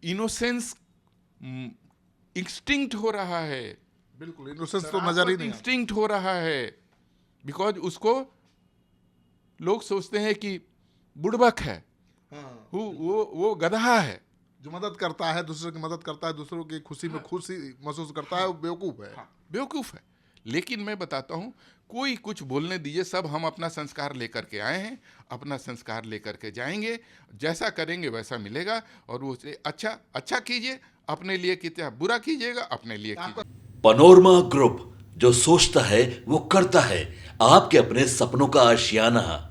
Innocence instinct हो रहा है। बिल्कुल इनोसेंस तो नजर ही नहीं आता। इंस्टिंक्ट हो रहा है, बिकॉज उसको लोग सोचते हैं कि बुड़बक है, हाँ, वो गधा है। जो मदद करता है, दूसरे की मदद करता है, दूसरों की खुशी में खुशी महसूस करता है, वो बेवकूफ है। हाँ, बेवकूफ़ है। लेकिन मैं बताता हूँ, कोई कुछ बोलने दीजिए, सब हम अपना संस्कार लेकर के आए हैं, अपना संस्कार लेकर के जाएंगे, जैसा करेंगे वैसा मिलेगा। और वो अच्छा अच्छा कीजिए अपने लिए, कितना बुरा कीजिएगा अपने लिए कीजिए। पनोरमा ग्रुप, जो सोचता है वो करता है। आपके अपने सपनों का आशियाना।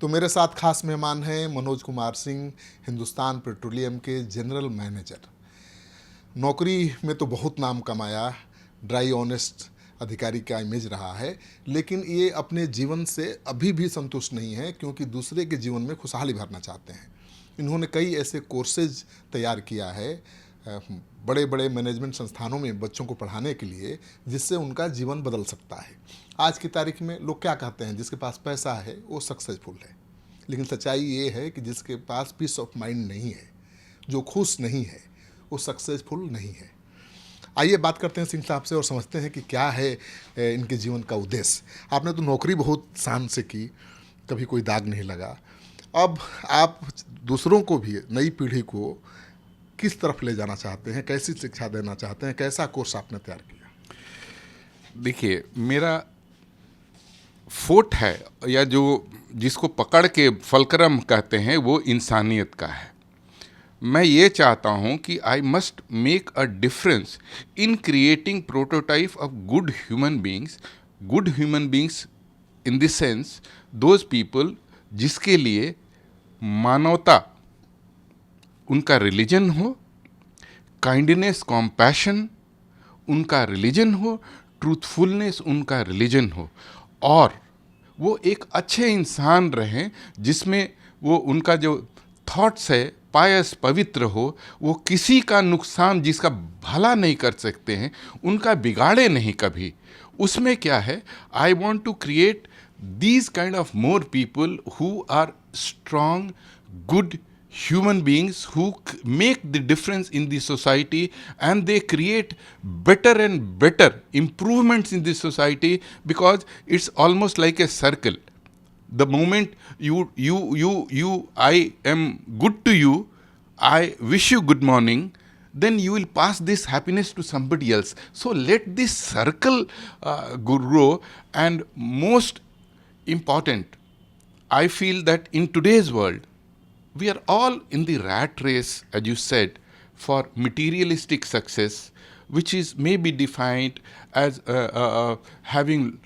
तो मेरे साथ खास मेहमान हैं मनोज कुमार सिंह, हिंदुस्तान पेट्रोलियम के जनरल मैनेजर। नौकरी में तो बहुत नाम कमाया, ड्राई ऑनेस्ट अधिकारी का इमेज रहा है, लेकिन ये अपने जीवन से अभी भी संतुष्ट नहीं है, क्योंकि दूसरे के जीवन में खुशहाली भरना चाहते हैं। इन्होंने कई ऐसे कोर्सेज तैयार किया है बड़े बड़े मैनेजमेंट संस्थानों में बच्चों को पढ़ाने के लिए, जिससे उनका जीवन बदल सकता है। आज की तारीख में लोग क्या कहते हैं, जिसके पास पैसा है वो सक्सेसफुल है, लेकिन सच्चाई ये है कि जिसके पास पीस ऑफ माइंड नहीं है, जो खुश नहीं है, वो सक्सेसफुल नहीं है। आइए बात करते हैं सिंह साहब से और समझते हैं कि क्या है इनके जीवन का उद्देश्य। आपने तो नौकरी बहुत शान से की, कभी कोई दाग नहीं लगा। अब आप दूसरों को भी, नई पीढ़ी को किस तरफ ले जाना चाहते हैं, कैसी शिक्षा देना चाहते हैं, कैसा कोर्स आपने तैयार किया? देखिए, मेरा फोर्ट है, या जो जिसको पकड़ के फलक्रम कहते हैं, वो इंसानियत का है। मैं ये चाहता हूँ कि I must make a difference in creating prototype of good human beings in the sense those people जिसके लिए मानवता उनका रिलीजन हो, काइंडनेस कॉम्पैशन उनका रिलीजन हो, ट्रूथफुलनेस उनका रिलीजन हो, और वो एक अच्छे इंसान रहें जिसमें वो उनका जो थॉट्स है पायस पवित्र हो, वो किसी का नुकसान, जिसका भला नहीं कर सकते हैं, उनका बिगाड़े नहीं कभी। उसमें क्या है, I want to create these kind of more people who are strong, good human beings who make the difference in the society, and they create better and better improvements in the society, because it's almost like a circle. The moment I am good to you, I wish you good morning, then you will pass this happiness to somebody else. So let this circle grow. And most important, I feel that in today's world, we are all in the rat race, as you said, for materialistic success, which is maybe defined as having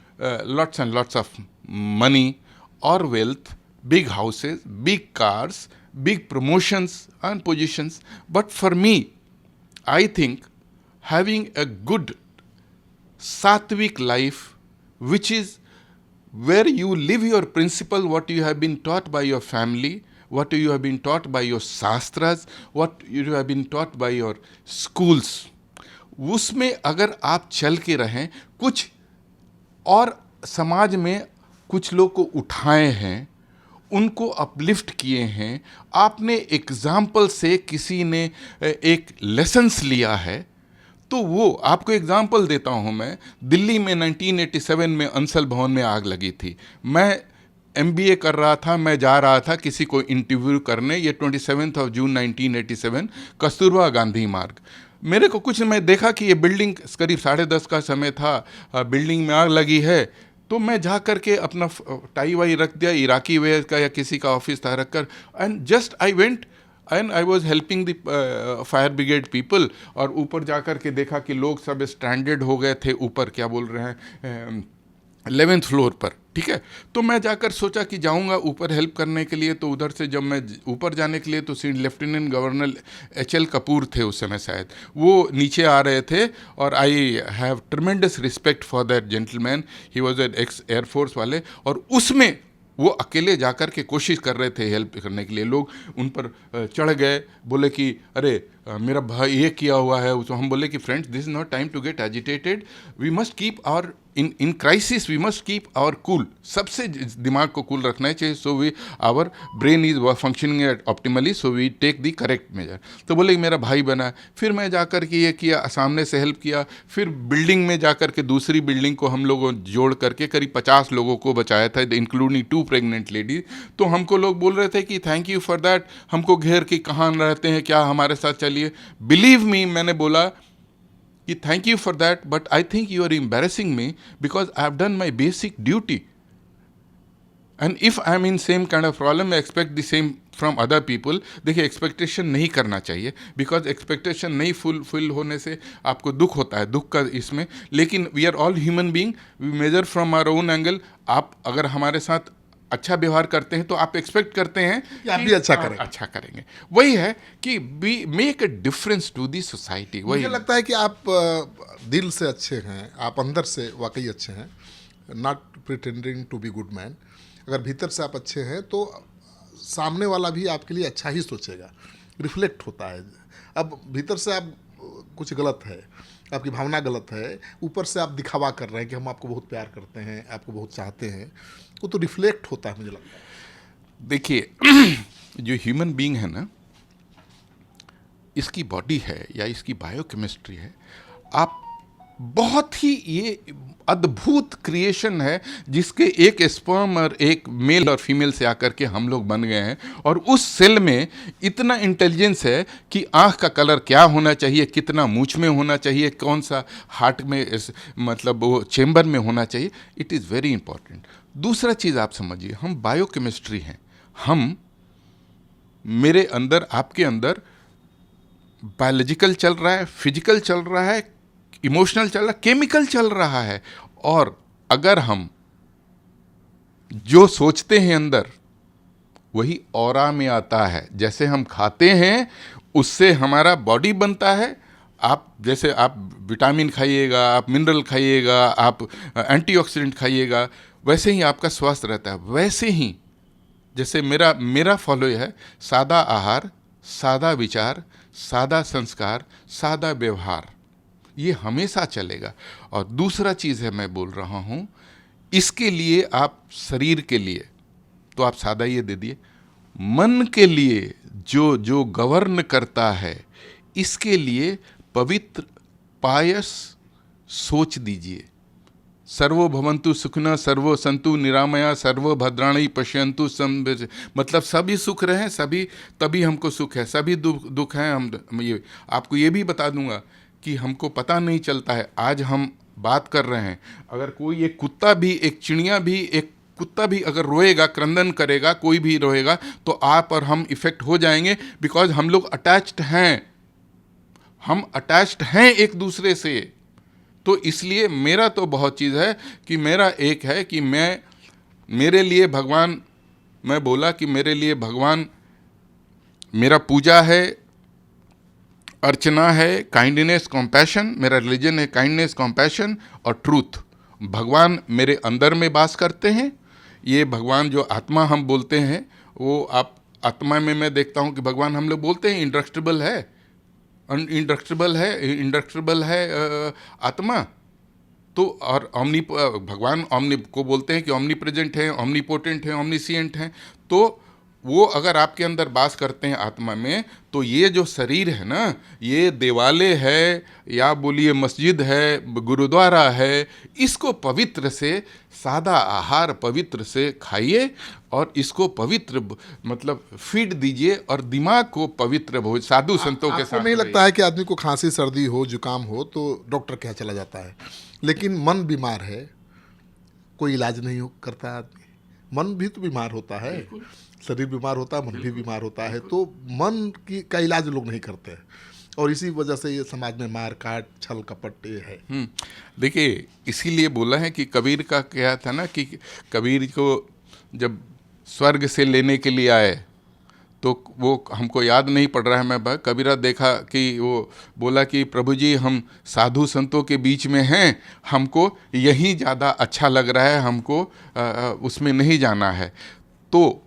lots and lots of money or wealth, big houses, big cars, big promotions and positions. But for me, I think having a good sattvic life, which is where you live your principle, what you have been taught by your family, what you have been taught by your shastras, what you have been taught by your schools, उसमें अगर आप चल के रहें, कुछ और समाज में कुछ लोग को उठाए हैं, उनको अपलिफ्ट किए हैं, आपने एग्जाम्पल से किसी ने एक लेसन्स लिया है, तो वो आपको एग्जाम्पल देता हूँ। मैं दिल्ली में 1987 में अंसल भवन में आग लगी थी। मैं MBA कर रहा था, मैं जा रहा था किसी को इंटरव्यू करने, ये 27 जून 1987, कस्तूरबा गांधी मार्ग। मेरे को कुछ, मैं देखा कि ये बिल्डिंग करीब 10:30 का समय था, बिल्डिंग में आग लगी है, तो मैं जा कर के अपना टाई वाई रख दिया, इराकी वेयर का या किसी का ऑफिस था रख कर, and just I went and I was helping the fire brigade people. और ऊपर जा कर के देखा कि लोग सब स्ट्रैंडेड हो गए थे ऊपर, क्या बोल रहे हैं, 11th फ्लोर पर, ठीक है। तो मैं जाकर सोचा कि जाऊंगा ऊपर हेल्प करने के लिए। तो उधर से जब मैं ऊपर जाने के लिए, तो लेफ्टिनेंट गवर्नर HL कपूर थे उस समय शायद, वो नीचे आ रहे थे, और I have tremendous respect for that gentleman, he was an x air force वाले, और उसमें वो अकेले जाकर के कोशिश कर रहे थे हेल्प करने के लिए। लोग उन पर चढ़ गए, बोले कि अरे मेरा भाई ये किया हुआ है, तो हम बोले कि friends this is not time to get agitated, we must keep our in crisis we must keep our cool, सबसे दिमाग को कूल रखना चाहिए, so we our brain is functioning at optimally, so we take the correct measure. तो बोले कि मेरा भाई बना, फिर मैं जाकर के ये किया, सामने से हेल्प किया, फिर बिल्डिंग में जाकर के दूसरी बिल्डिंग को हम लोगों जोड़ करके करीब 50 लोगों को बचाया था, इंक्लूडिंग 2 प्रेग्नेंट लेडीज। तो हमको लोग बोल रहे थे कि थैंक यू फॉर दैट, हमको घेर के कहाँ रहते हैं, क्या हमारे साथ चलिए। बिलीव मी, मैंने बोला कि thank you for that, but I think you are embarrassing me because I have done my basic duty, and if I am in same kind of problem I expect the same from other people. देखिए, expectation नहीं करना चाहिए, because expectation नहीं full होने से आपको दुख होता है, दुख का इसमें, लेकिन we are all human being, we measure from our own angle. आप अगर हमारे साथ अच्छा व्यवहार करते हैं तो आप एक्सपेक्ट करते हैं कि आप भी अच्छा करेंगे। अच्छा करेंगे। वही है कि we make a difference to the society. वही मुझे लगता है कि आप दिल से अच्छे हैं, आप अंदर से वाकई अच्छे हैं, not pretending to be good man. अगर भीतर से आप अच्छे हैं तो सामने वाला भी आपके लिए अच्छा ही सोचेगा, रिफ्लेक्ट होता है। अब भीतर से आप कुछ गलत है, आपकी भावना गलत है, ऊपर से आप दिखावा कर रहे हैं कि हम आपको बहुत प्यार करते हैं, आपको बहुत चाहते हैं, वो तो रिफ्लेक्ट होता है, मुझे लगता है। देखिए, जो ह्यूमन बीइंग है ना, इसकी बॉडी है या इसकी बायोकेमिस्ट्री है, आप बहुत ही ये अद्भुत क्रिएशन है, जिसके एक स्पर्म और एक मेल और फीमेल से आकर के हम लोग बन गए हैं, और उस सेल में इतना इंटेलिजेंस है कि आँख का कलर क्या होना चाहिए, कितना मूंछ में होना चाहिए, कौन सा हार्ट में मतलब वो चेम्बर में होना चाहिए, इट इज़ वेरी इंपॉर्टेंट। दूसरा चीज़ आप समझिए, हम बायोकेमिस्ट्री हैं, हम मेरे अंदर आपके अंदर बायोलॉजिकल चल रहा है, फिजिकल चल रहा है, इमोशनल चल रहा है, केमिकल चल रहा है, और अगर हम जो सोचते हैं अंदर वही ऑरा में आता है। जैसे हम खाते हैं उससे हमारा बॉडी बनता है। आप जैसे आप विटामिन खाइएगा, आप मिनरल खाइएगा, आप एंटीऑक्सीडेंट खाइएगा, वैसे ही आपका स्वास्थ्य रहता है। वैसे ही जैसे मेरा फॉलो है, सादा आहार, सादा विचार, सादा संस्कार, सादा व्यवहार, ये हमेशा चलेगा। और दूसरा चीज़ है, मैं बोल रहा हूँ, इसके लिए आप शरीर के लिए तो आप सादा ये दे दिए, मन के लिए जो गवर्न करता है, इसके लिए पवित्र पायस सोच दीजिए। सर्वो भवन्तु सुखिनः, सर्वो सन्तु निरामया, सर्वो भद्राणि पश्यन्तु, मतलब सभी सुख रहें, सभी, तभी हमको सुख है। सभी दुख हैं, हम ये आपको ये भी बता दूंगा कि हमको पता नहीं चलता है। आज हम बात कर रहे हैं, अगर कोई एक कुत्ता भी, एक चिड़िया भी, एक कुत्ता भी अगर रोएगा, क्रंदन करेगा, कोई भी रोएगा, तो आप और हम इफेक्ट हो जाएंगे, बिकॉज हम लोग अटैच्ड हैं, हम अटैच्ड हैं एक दूसरे से। तो इसलिए मेरा तो बहुत चीज़ है कि मेरा एक है कि मेरे लिए भगवान, मैं बोला कि मेरे लिए भगवान मेरा पूजा है, अर्चना है, काइंडनेस कॉम्पैशन, मेरा रिलीजन है काइंडनेस कॉम्पैशन और ट्रूथ। भगवान मेरे अंदर में वास करते हैं। ये भगवान जो आत्मा हम बोलते हैं, वो आप आत्मा में मैं देखता हूँ कि भगवान हम लोग बोलते हैं इंडेस्ट्रक्टिबल है, इंडेस्ट्रक्टिबल है आत्मा। तो और भगवान ओमनी को बोलते हैं कि ओमनी प्रेजेंट है, ओमनीपोटेंट है, ओमनीसिएंट हैं। तो वो अगर आपके अंदर वास करते हैं आत्मा में, तो ये जो शरीर है ना, ये देवालय है या बोलिए मस्जिद है, गुरुद्वारा है, इसको पवित्र से, सादा आहार पवित्र से खाइए और इसको पवित्र मतलब फीड दीजिए और दिमाग को पवित्र साधु संतों के साथ। आपको नहीं लगता है कि आदमी को खांसी, सर्दी हो, जुकाम हो तो डॉक्टर क्या चला जाता है, लेकिन मन बीमार है, कोई इलाज नहीं करता आदमी? मन भी तो बीमार होता है, शरीर बीमार होता है, मन भी बीमार होता है, तो मन का इलाज लोग नहीं करते हैं, और इसी वजह से ये समाज में मार काट, छल कपट ये है। देखिए, इसीलिए बोला है कि कबीर का क्या था ना, कि कबीर को जब स्वर्ग से लेने के लिए आए, तो वो हमको याद नहीं पड़ रहा है, मैं कबीरा देखा कि वो बोला कि प्रभु जी, हम साधु संतों के बीच में हैं, हमको यहीं ज़्यादा अच्छा लग रहा है, हमको उसमें नहीं जाना है। तो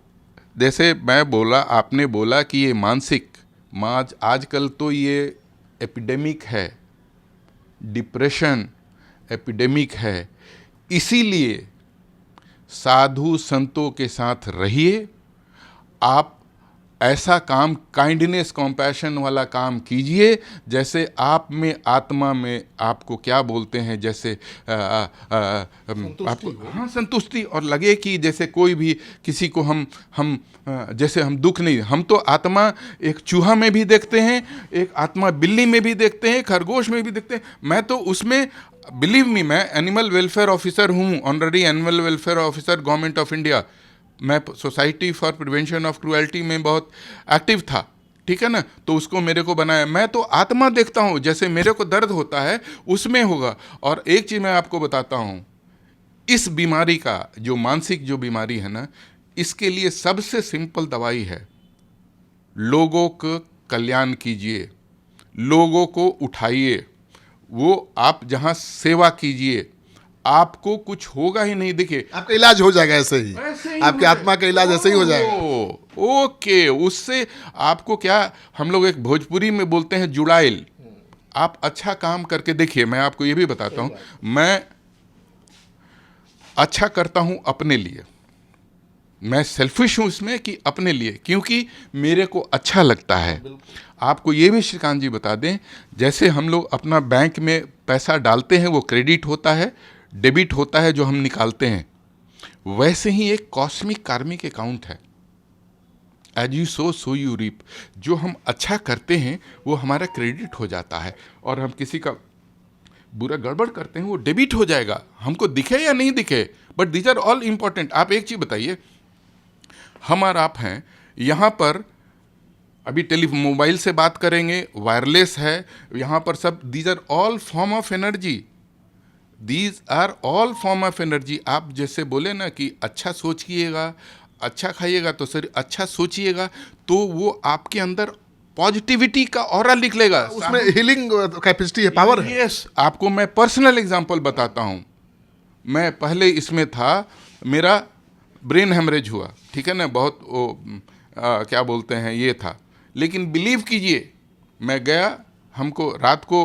जैसे मैं बोला, आपने बोला कि ये मानसिक आजकल तो ये एपिडेमिक है, डिप्रेशन एपिडेमिक है। इसीलिए साधु संतों के साथ रहिए। आप ऐसा काम, काइंडनेस कॉम्पैशन वाला काम कीजिए जैसे आप में, आत्मा में आपको क्या बोलते हैं, जैसे आपको हाँ संतुष्टि, और लगे कि जैसे कोई भी किसी को हम जैसे हम दुख नहीं, हम तो आत्मा एक चूहा में भी देखते हैं, एक आत्मा बिल्ली में भी देखते हैं, खरगोश में भी देखते हैं। मैं तो उसमें, बिलीव मी, मैं एनिमल वेलफेयर ऑफिसर हूँ, honorary animal welfare officer government of India. मैं society for prevention of cruelty में बहुत एक्टिव था, ठीक है ना, तो उसको मेरे को बनाया। मैं तो आत्मा देखता हूँ, जैसे मेरे को दर्द होता है उसमें होगा। और एक चीज़ मैं आपको बताता हूँ, इस बीमारी का, जो मानसिक जो बीमारी है ना, इसके लिए सबसे सिंपल दवाई है, लोगों को कल्याण कीजिए, लोगों को उठाइए। वो आप जहाँ सेवा कीजिए, आपको कुछ होगा ही नहीं। देखिए, आपका इलाज हो जाएगा ऐसे ही, आपके आत्मा का इलाज ऐसे ही हो जाएगा। ओके, उससे आपको क्या, हम लोग एक भोजपुरी में बोलते हैं जुड़ाइल। आप अच्छा काम करके देखिए। मैं आपको ये भी बताता हूँ, मैं अच्छा करता हूँ अपने लिए, मैं सेल्फिश हूँ इसमें कि अपने लिए, क्योंकि मेरे को अच्छा लगता है। आपको ये भी श्रीकांत जी बता दें, जैसे हम लोग अपना बैंक में पैसा डालते हैं, वो क्रेडिट होता है, डेबिट होता है जो हम निकालते हैं, वैसे ही एक कॉस्मिक कार्मिक अकाउंट है। As you sow so you reap. जो हम अच्छा करते हैं वो हमारा क्रेडिट हो जाता है, और हम किसी का बुरा गड़बड़ करते हैं वो डेबिट हो जाएगा, हमको दिखे या नहीं दिखे। But these are all important. आप एक चीज़ बताइए, हम और आप हैं यहाँ पर, अभी मोबाइल से बात करेंगे, वायरलेस है यहाँ पर सब, these are all form of energy, these are all form of energy. आप जैसे बोले ना कि अच्छा सोचिएगा, अच्छा खाइएगा, तो सर अच्छा सोचिएगा, तो वो आपके अंदर पॉजिटिविटी का ऑरा निकलेगा, उसमें हीलिंग कैपेसिटी है, पावर है। यस, आपको मैं पर्सनल एग्जांपल बताता हूँ। मैं पहले इसमें था, मेरा ब्रेन हेमरेज हुआ, ठीक है ना, बहुत क्या बोलते हैं ये था, लेकिन बिलीव कीजिए, मैं गया, हमको रात को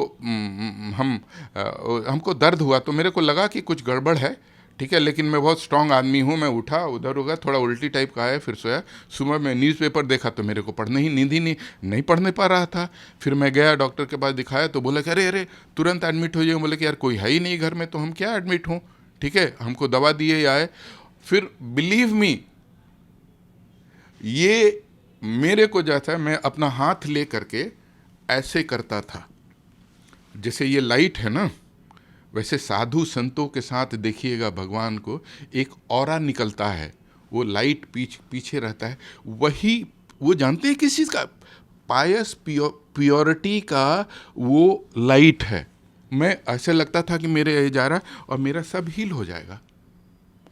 हमको दर्द हुआ, तो मेरे को लगा कि कुछ गड़बड़ है, ठीक है, लेकिन मैं बहुत स्ट्रांग आदमी हूँ। मैं उठा, उधर हो गया, थोड़ा उल्टी टाइप का है, फिर सोया। सुबह में न्यूज़पेपर देखा तो मेरे को पढ़ने ही, नींद ही नहीं पढ़ने पा रहा था। फिर मैं गया डॉक्टर के पास, दिखाया, तो बोला कि अरे तुरंत एडमिट हो जाइए। बोले कि यार कोई है ही नहीं घर में, तो हम क्या एडमिट हों, ठीक है, हमको दवा दिए आए। फिर बिलीव मी, ये मेरे को जैसा, मैं अपना हाथ ले करके ऐसे करता था, जैसे ये लाइट है ना, वैसे साधु संतों के साथ देखिएगा भगवान को, एक ऑरा निकलता है, वो लाइट पीछे रहता है, वही वो जानते हैं किस चीज़ का, पायस प्योरिटी का वो लाइट है। मैं ऐसे लगता था कि मेरे ये जा रहा और मेरा सब हील हो जाएगा,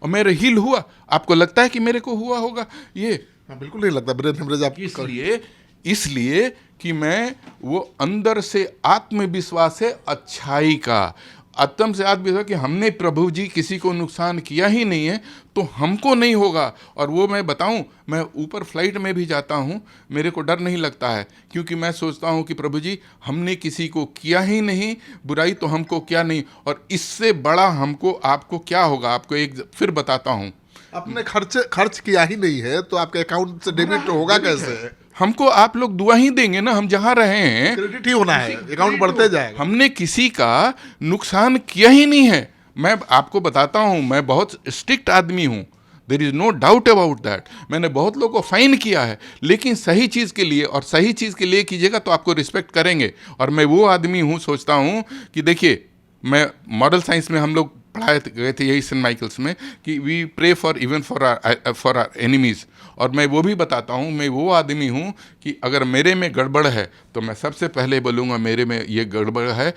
और मेरा हील हुआ। आपको लगता है कि मेरे को हुआ होगा ये? हाँ, बिल्कुल नहीं लगता ब्रेन हेमरेज आप। इसलिए कि मैं वो अंदर से आत्मविश्वास है अच्छाई का, आत्म से आत्मविश्वास कि हमने प्रभु जी किसी को नुकसान किया ही नहीं है, तो हमको नहीं होगा। और वो मैं बताऊं, मैं ऊपर फ्लाइट में भी जाता हूं, मेरे को डर नहीं लगता है, क्योंकि मैं सोचता हूं कि प्रभु जी हमने किसी को किया ही नहीं बुराई, तो हमको क्या नहीं, और इससे बड़ा हमको आपको क्या होगा। आपको एक फिर बताता हूं, आपने खर्च किया ही नहीं है, तो आपके अकाउंट से डेबिट होगा कैसे? हमको आप लोग दुआ ही देंगे ना, हम जहाँ रहे हैं क्रेडिट ही होना है, अकाउंट बढ़ते जाएगा। हमने किसी का नुकसान किया ही नहीं है। मैं आपको बताता हूँ, मैं बहुत स्ट्रिक्ट आदमी हूँ, there is no doubt about that. मैंने बहुत लोगों को फाइन किया है, लेकिन सही चीज़ के लिए, और सही चीज़ के लिए कीजिएगा तो आपको रिस्पेक्ट करेंगे। और मैं वो आदमी हूँ, सोचता हूँ कि देखिए, मैं मॉडल साइंस में हम लोग पढ़ाए गए थे यही सेंट माइकल्स में, कि we pray for even for our enemies. और मैं वो भी बताता हूँ, मैं वो आदमी हूँ कि अगर मेरे में गड़बड़ है तो मैं सबसे पहले बोलूँगा मेरे में ये गड़बड़ है,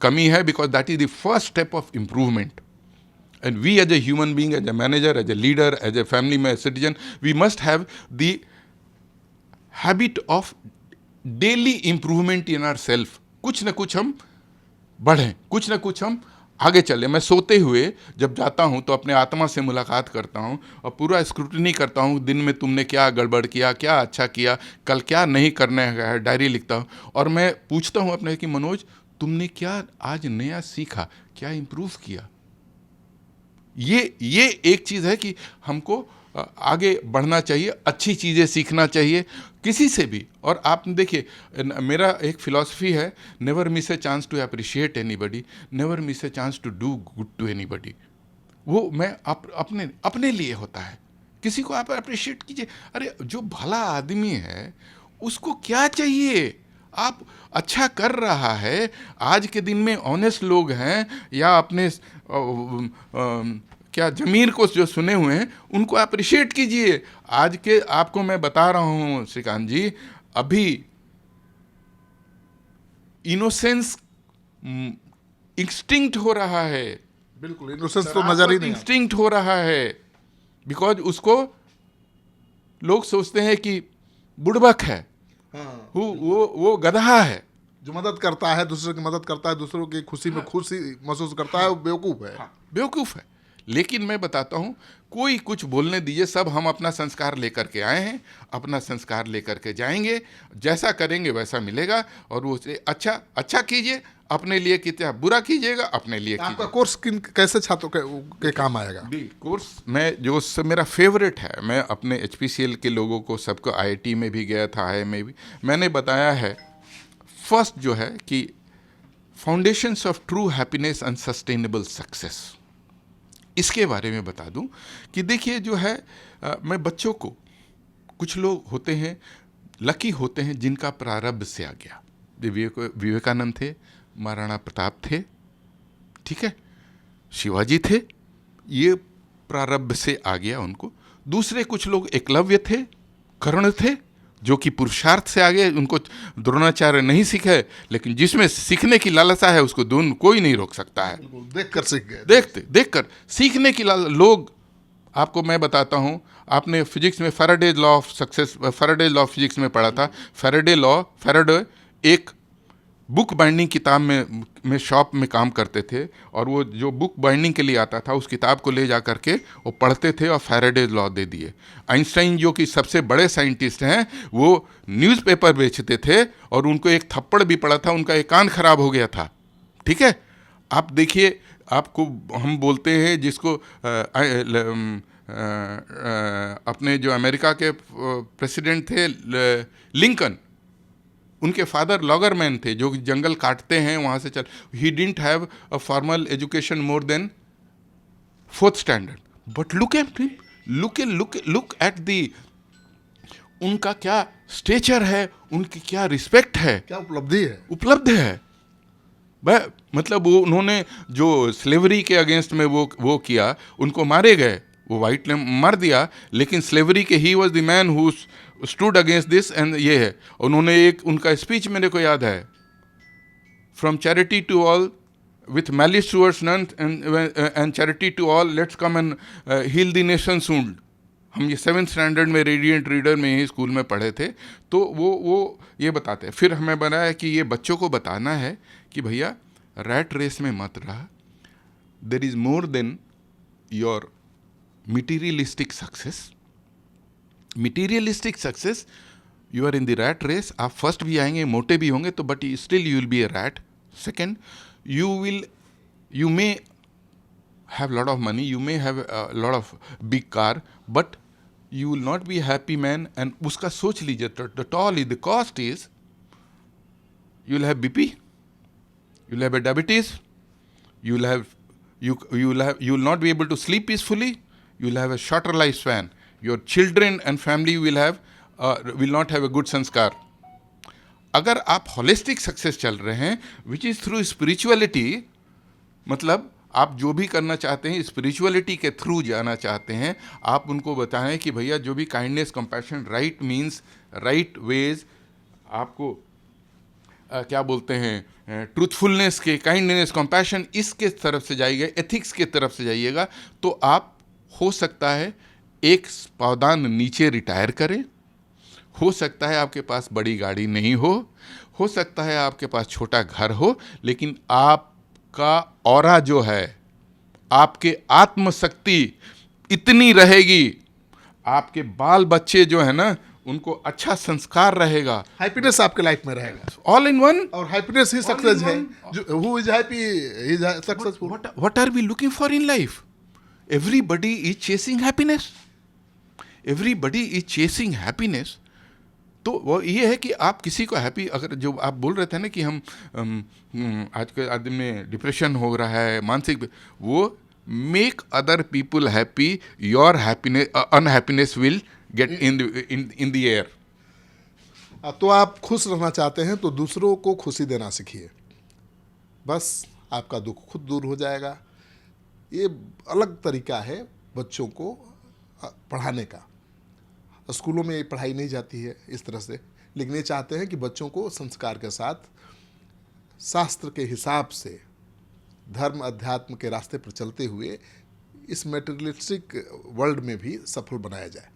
कमी है, because that is the first step of improvement. And we as a human being, as a manager, as a leader, as a family में citizen, we must have the habit of daily improvement in our self. कुछ ना कुछ हम बढ़ें, कुछ ना कुछ हम आगे चले। मैं सोते हुए जब जाता हूँ तो अपने आत्मा से मुलाकात करता हूँ और पूरा स्क्रूटनी करता हूँ, दिन में तुमने क्या गड़बड़ किया, क्या अच्छा किया, कल क्या नहीं करने है, डायरी लिखता हूँ और मैं पूछता हूँ अपने कि मनोज तुमने क्या आज नया सीखा, क्या इम्प्रूव किया। ये एक चीज़ है कि हमको आगे बढ़ना चाहिए, अच्छी चीज़ें सीखना चाहिए किसी से भी। और आप देखिए मेरा एक फिलॉसफी है, never miss a chance to appreciate anybody, never miss a chance to do good to anybody. वो मैं अपने लिए होता है। किसी को आप अप्रिशिएट कीजिए, अरे जो भला आदमी है उसको क्या चाहिए, आप अच्छा कर रहा है, आज के दिन में ऑनेस्ट लोग हैं या अपने क्या ज़मीर को जो सुने हुए हैं उनको अप्रिशिएट कीजिए। आज के आपको मैं बता रहा हूँ श्रीकांत जी, अभी इनोसेंस एक्सटिंक्ट हो रहा है। बिल्कुल इनोसेंस तो नजर ही नहीं आता। एक्सटिंक्ट हो रहा है बिकॉज उसको लोग सोचते हैं कि बुड़बक है, हाँ, वो गधा है। जो मदद करता है, दूसरों की मदद करता है, दूसरों की खुशी में खुशी महसूस करता है, वो बेवकूफ़ है। बेवकूफ़ है। लेकिन मैं बताता हूँ, कोई कुछ बोलने दीजिए, सब हम अपना संस्कार लेकर के आए हैं, अपना संस्कार लेकर के जाएंगे, जैसा करेंगे वैसा मिलेगा। और वो अच्छा कीजिए अपने लिए, कितना बुरा कीजिएगा अपने लिए आपका कीजिए। कोर्स कैसे छात्रों के काम आएगा? कोर्स मैं जो मेरा फेवरेट है, मैं अपने HPCL के लोगों को सबको, IIT में भी गया था, IIM में भी मैंने बताया है। फर्स्ट जो है कि foundations of true happiness and sustainable success, इसके बारे में बता दूं कि देखिए जो है मैं बच्चों को, कुछ लोग होते हैं लकी होते हैं जिनका प्रारब्ध से आ गया। विवेकानंद थे, महाराणा प्रताप थे, ठीक है, शिवाजी थे, ये प्रारब्ध से आ गया उनको। दूसरे कुछ लोग एकलव्य थे, कर्ण थे, जो कि पुरुषार्थ से आ गए, उनको द्रोणाचार्य नहीं सीखे, लेकिन जिसमें सीखने की लालसा है उसको कोई नहीं रोक सकता है। देख कर सीख गए। देखकर सीखने की लोग, आपको मैं बताता हूँ, आपने फिजिक्स में फैराडे लॉ ऑफ फिजिक्स में पढ़ा था। फैराडे एक बुक बाइंडिंग किताब में शॉप में काम करते थे, और वो जो बुक बाइंडिंग के लिए आता था उस किताब को ले जा करके वो पढ़ते थे और फैराडे लॉ दे दिए। आइंस्टाइन जो कि सबसे बड़े साइंटिस्ट हैं, वो न्यूज़पेपर बेचते थे और उनको एक थप्पड़ भी पड़ा था, उनका एक कान खराब हो गया था, ठीक है। आप देखिए, आपको हम बोलते हैं जिसको अपने जो अमेरिका के प्रेसिडेंट थे लिंकन, उनके फादर लॉगरमैन थे जो जंगल काटते हैं वहाँ से चल। He didn't have a formal education more than 4th standard, but look at the, उनका क्या स्टेचर है, उनकी क्या रिस्पेक्ट है, क्या उपलब्ध है। मतलब वो उन्होंने जो स्लेवरी के अगेंस्ट में वो किया, उनको मारे गए, वो वाइट ने मार दिया, लेकिन स्लेवरी के he was the man who stood against this. And ये है, उन्होंने एक उनका स्पीच मेरे को याद है, from charity to all with malice towards none and charity to all, let's come and heal the nation soon. हम ये 7th स्टैंडर्ड में रेडिएंट रीडर में ही स्कूल में पढ़े थे। तो वो ये बताते हैं। फिर हमें बनाया कि ये बच्चों को बताना है कि भैया रैट रेस में मत रहा, there is more than your materialistic success, you are in the rat race। आप फर्स्ट भी आएंगे, मोटे भी होंगे तो, but still you will be a rat। Second, you may have lot of money, you may have a lot of big car, but you will not be a happy man। and उसका सोच लीजिए, the cost is you will have BP, you will have a diabetes, you will not be able to sleep peacefully, you will have a shorter lifespan, your children and family will not have a good संस्कार। अगर आप holistic success चल रहे हैं, which is through spirituality, मतलब आप जो भी करना चाहते हैं स्पिरिचुअलिटी के थ्रू जाना चाहते हैं, आप उनको बताएं कि भैया जो भी kindness, compassion, right means, right ways, आपको क्या बोलते हैं, ट्रूथफुलनेस के, काइंडनेस, कंपैशन, इसके तरफ से जाइएगा, एथिक्स के तरफ से जाइएगा, तो आप हो सकता है एक पावदान नीचे रिटायर करें, हो सकता है आपके पास बड़ी गाड़ी नहीं हो सकता है आपके पास छोटा घर हो, लेकिन आप आपका ऑरा जो है, आपके आत्मशक्ति इतनी रहेगी, आपके बाल बच्चे जो है ना उनको अच्छा संस्कार रहेगा, हैप्पीनेस आपके लाइफ में रहेगा, ऑल इन वन. और हैप्पीनेस ही सक्सेस है. Who is happy is successful. What are we looking for in life? Everybody is chasing happiness. Everybody is chasing happiness. तो वो ये है कि आप किसी को हैप्पी, अगर जो आप बोल रहे थे ना कि हम आज के आदमी में डिप्रेशन हो रहा है, मानसिक, वो make other people happy, your happiness unhappiness will get in the air. तो आप खुश रहना चाहते हैं तो दूसरों को खुशी देना सीखिए, बस आपका दुख खुद दूर हो जाएगा. ये अलग तरीका है बच्चों को पढ़ाने का. स्कूलों में ये पढ़ाई नहीं जाती है इस तरह से, लेकिन ये चाहते हैं कि बच्चों को संस्कार के साथ शास्त्र के हिसाब से धर्म अध्यात्म के रास्ते पर चलते हुए इस मेटेरियलिस्टिक वर्ल्ड में भी सफल बनाया जाए.